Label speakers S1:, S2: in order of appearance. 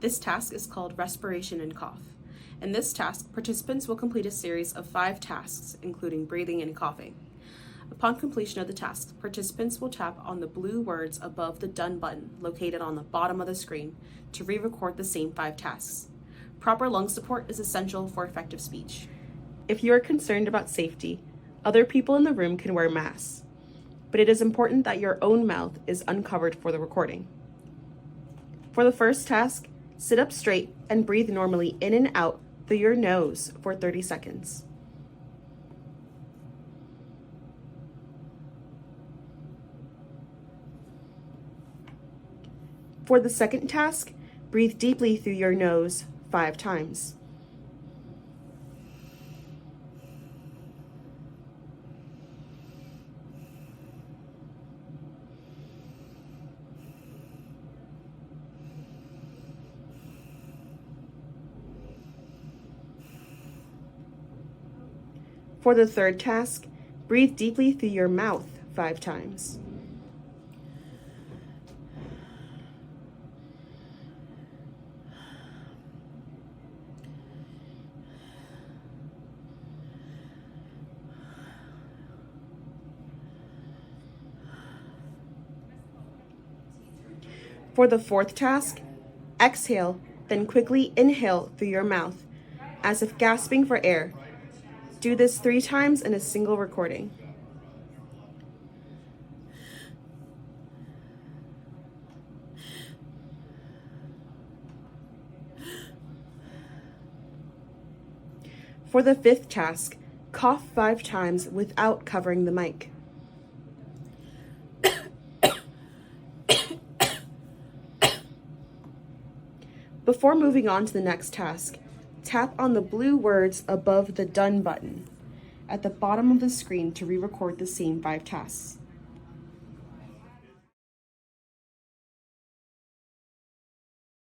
S1: This task is called Respiration and Cough. In this task, participants will complete a series of 5 tasks, including breathing and coughing. Upon completion of the task, participants will tap on the blue words above the Done button located on the bottom of the screen to re-record the same 5 tasks. Proper lung support is essential for effective speech. If you are concerned about safety, other people in the room can wear masks, but it is important that your own mouth is uncovered for the recording. For the first task, sit up straight and breathe normally in and out through your nose for 30 seconds. For the second task, breathe deeply through your nose 5 times. For the third task, breathe deeply through your mouth 5 times. For the fourth task, exhale, then quickly inhale through your mouth, as if gasping for air. Do this 3 times in a single recording. For the fifth task, cough 5 times without covering the mic. Before moving on to the next task, tap on the blue words above the Done button at the bottom of the screen to re-record the same 5 tasks.